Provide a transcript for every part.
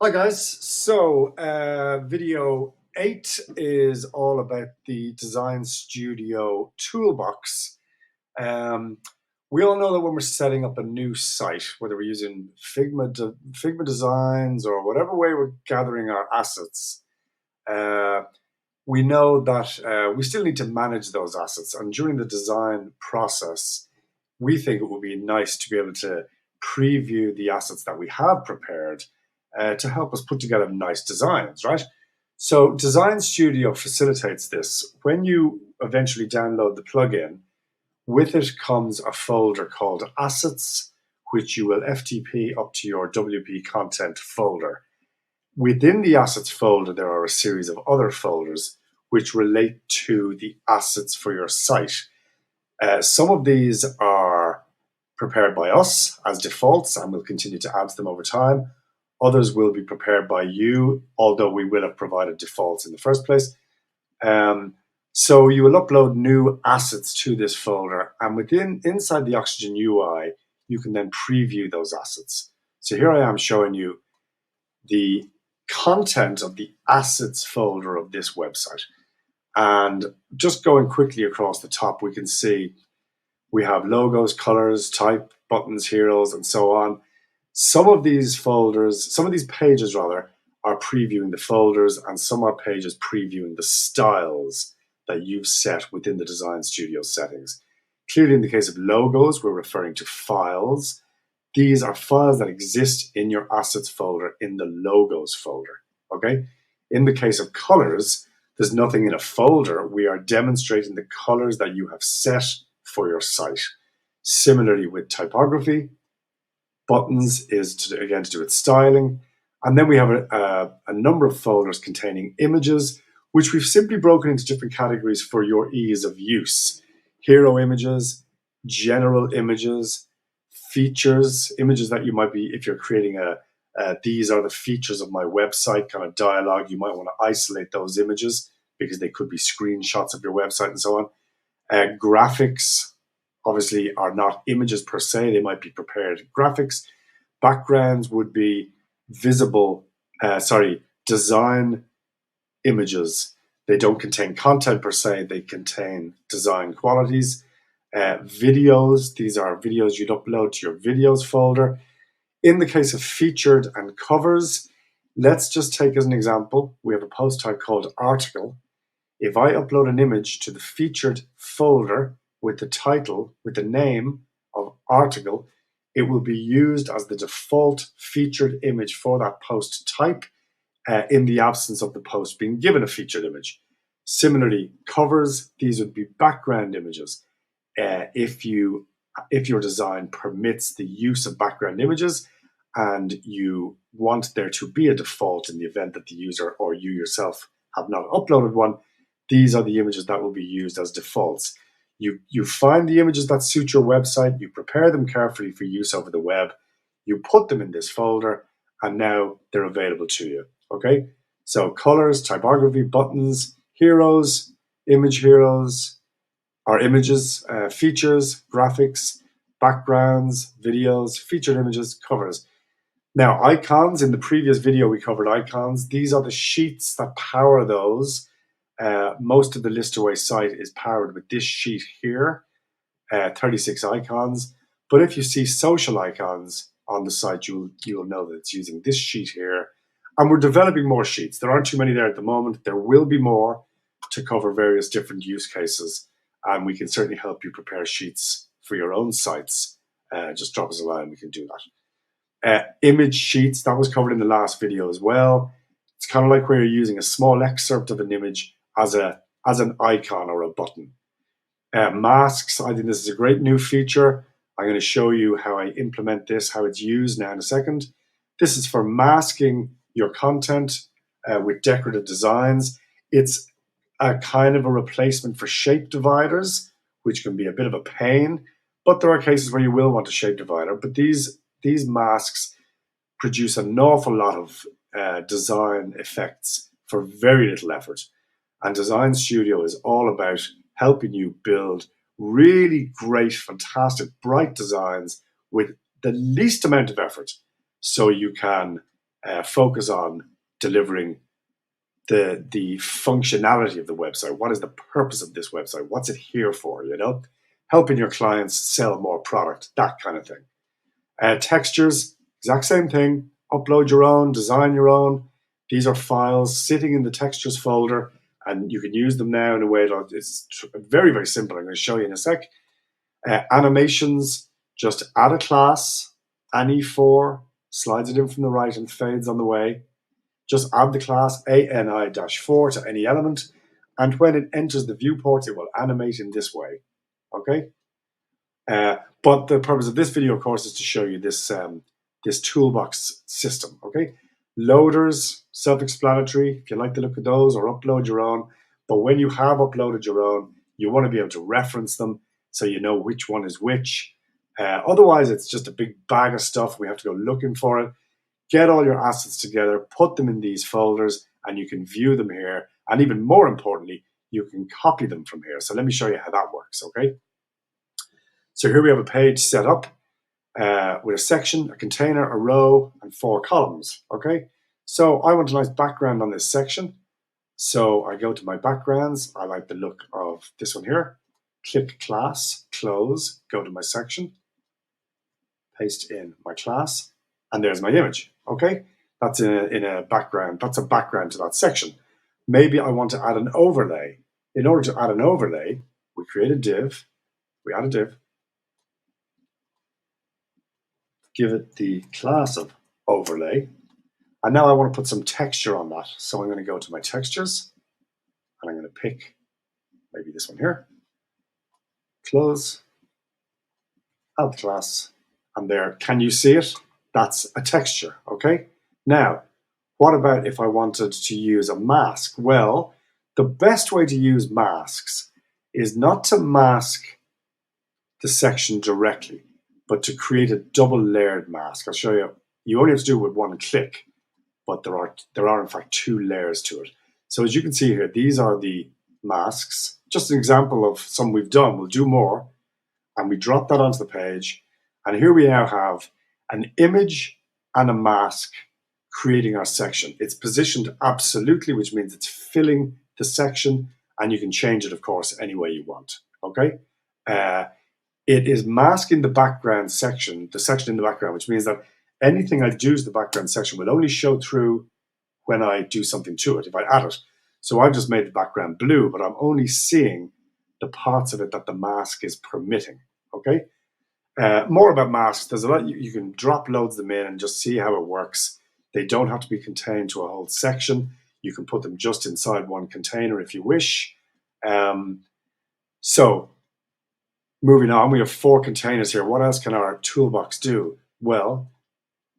Hi guys, so video 8 is all about the DesignStudio Toolbox. Um, we all know that when we're setting up a new site, whether we're using Figma designs or whatever way we're gathering our assets, uh, we know that we still need to manage those assets. And during the design process, we think it would be nice to be able to preview the assets that we have prepared to help us put together nice designs, right? So Design Studio facilitates this. When you eventually download the plugin, with it comes a folder called Assets, which you will FTP up to your WP content folder. Within the Assets folder, there are a series of other folders which relate to the assets for your site. Some of these are prepared by us as defaults, and we'll continue to add to them over time. Others will be prepared by you, although we will have provided defaults in the first place. So you will upload new assets to this folder, and inside the Oxygen UI, you can then preview those assets. So here I am showing you the content of the assets folder of this website. And just going quickly across the top, we can see we have logos, colors, type, buttons, heroes, and so on. Some of these pages rather, are previewing the folders, and some are pages previewing the styles that you've set within the Design Studio settings. Clearly, in the case of logos, we're referring to files. These are files that exist in your assets folder in the logos folder, okay? In the case of colors, there's nothing in a folder. We are demonstrating the colors that you have set for your site. Similarly with typography, buttons is again to do with styling. And then we have a number of folders containing images, which we've simply broken into different categories for your ease of use. Hero images, general images, features, images that you might be, if you're creating these are the features of my website kind of dialogue, you might want to isolate those images because they could be screenshots of your website and so on. Graphics obviously are not images per se, they might be prepared graphics. Backgrounds would be design images. They don't contain content per se, they contain design qualities. Videos, these are videos you'd upload to your videos folder. In the case of featured and covers, let's just take as an example, we have a post type called article. If I upload an image to the featured folder with the title, with the name of article, it will be used as the default featured image for that post type in the absence of the post being given a featured image. Similarly, covers, these would be background images. If your design permits the use of background images and you want there to be a default in the event that the user or you yourself have not uploaded one, these are the images that will be used as defaults. You find the images that suit your website, you prepare them carefully for use over the web, you put them in this folder, and now they're available to you, okay? So colors, typography, buttons, heroes, image heroes, our images, features, graphics, backgrounds, videos, featured images, covers. Now, icons, in the previous video we covered icons. These are the sheets that power those. Most of the Listaway site is powered with this sheet here, 36 icons. But if you see social icons on the site, you'll know that it's using this sheet here. And we're developing more sheets. There aren't too many there at the moment. There will be more to cover various different use cases. And we can certainly help you prepare sheets for your own sites. Just drop us a line, we can do that. Image sheets, that was covered in the last video as well. It's kind of like where you're using a small excerpt of an image as an icon or a button. Masks, I think this is a great new feature. I'm going to show you how I implement this, how it's used now in a second. This is for masking your content with decorative designs. It's a kind of a replacement for shape dividers, which can be a bit of a pain, but there are cases where you will want a shape divider. But these masks produce an awful lot of design effects for very little effort. And Design Studio is all about helping you build really great, fantastic, bright designs with the least amount of effort so you can focus on delivering the functionality of the website. What is the purpose of this website? What's it here for? Helping your clients sell more product, that kind of thing. Textures, exact same thing. Upload your own, design your own. These are files sitting in the textures folder, and you can use them now in a way that it's very, very simple. I'm going to show you in a sec. Animations, just add a class, ani4, slides it in from the right and fades on the way. Just add the class ani-4 to any element, and when it enters the viewport, it will animate in this way. Okay? But the purpose of this video, of course, is to show you this toolbox system. Okay? Loaders, self-explanatory, if you like the look of those, or upload your own. But when you have uploaded your own, you want to be able to reference them so you know which one is which. Otherwise, it's just a big bag of stuff. We have to go looking for it. Get all your assets together, put them in these folders, and you can view them here. And even more importantly, you can copy them from here. So let me show you how that works, okay? So here we have a page set up with a section, a container, a row, and 4 columns, okay? So I want a nice background on this section. So I go to my backgrounds. I like the look of this one here. Click class, close, go to my section, paste in my class, and there's my image. Okay, that's in a background. That's a background to that section. Maybe I want to add an overlay. In order to add an overlay, we create a div. We add a div. Give it the class of overlay. And now I want to put some texture on that. So I'm going to go to my textures, and I'm going to pick maybe this one here. Close. Add the class. And there, can you see it? That's a texture, okay? Now, what about if I wanted to use a mask? Well, the best way to use masks is not to mask the section directly, but to create a double layered mask. I'll show you. You only have to do it with one click, but there are in fact 2 layers to it. So as you can see here, these are the masks. Just an example of some we've done. We'll do more, and we drop that onto the page. And here we now have an image and a mask creating our section. It's positioned absolutely, which means it's filling the section, and you can change it, of course, any way you want. Okay? It is masking the background section, the section in the background, which means that anything I do to the background section will only show through when I do something to it, if I add it. So I've just made the background blue, but I'm only seeing the parts of it that the mask is permitting. Okay? More about masks. There's a lot. You can drop loads of them in and just see how it works. They don't have to be contained to a whole section. You can put them just inside one container if you wish. So moving on, we have 4 containers here. What else can our toolbox do? Well,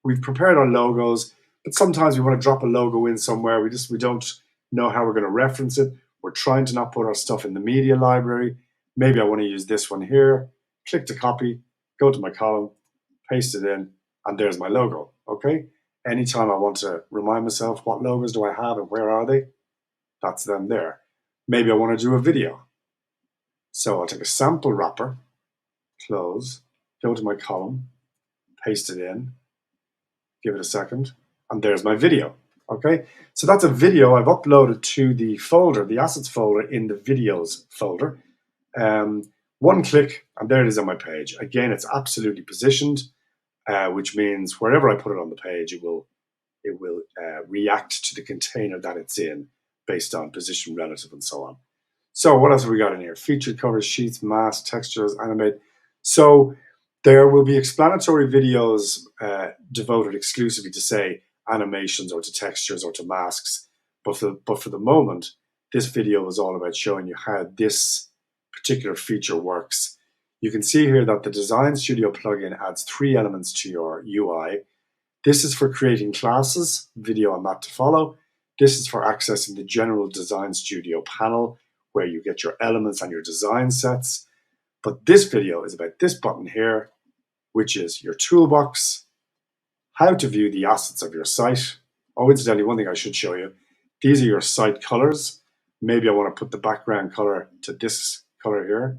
we've prepared our logos, but sometimes we want to drop a logo in somewhere. We don't know how we're going to reference it. We're trying to not put our stuff in the media library. Maybe I want to use this one here. Click to copy. Go to my column, paste it in, and there's my logo, okay? Anytime I want to remind myself what logos do I have and where are they, that's them there. Maybe I want to do a video. So I'll take a sample wrapper, close, go to my column, paste it in, give it a second, and there's my video, okay? So that's a video I've uploaded to the folder, the assets folder in the videos folder. One click, and there it is on my page. Again, it's absolutely positioned, which means wherever I put it on the page, it will react to the container that it's in based on position, relative, and so on. So what else have we got in here? Featured covers, sheets, masks, textures, animate. So there will be explanatory videos devoted exclusively to, say, animations or to textures or to masks. But for the moment, this video is all about showing you how this particular feature works. You can see here that the DesignStudio plugin adds 3 elements to your UI. This is for creating classes, video on that to follow. This is for accessing the general DesignStudio panel where you get your elements and your design sets. But this video is about this button here, which is your toolbox, how to view the assets of your site. Oh, incidentally, one thing I should show you, these are your site colors. Maybe I want to put the background color to this color here.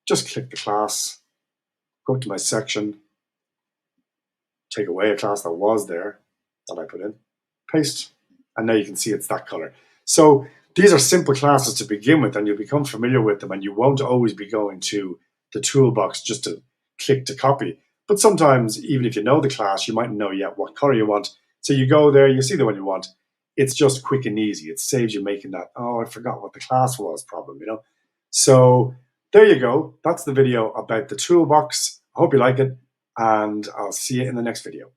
Just click the class, go to my section, take away a class that was there. that I put in, paste, and now you can see it's that color. So these are simple classes to begin with, and you'll become familiar with them, and you won't always be going to the toolbox just to click to copy. But sometimes, even if you know the class, you might know yet what color you want. So you go there, you see the one you want. It's just quick and easy. It saves you making that, oh, I forgot what the class was problem, you know? So there you go. That's the video about the toolbox. I hope you like it, and I'll see you in the next video.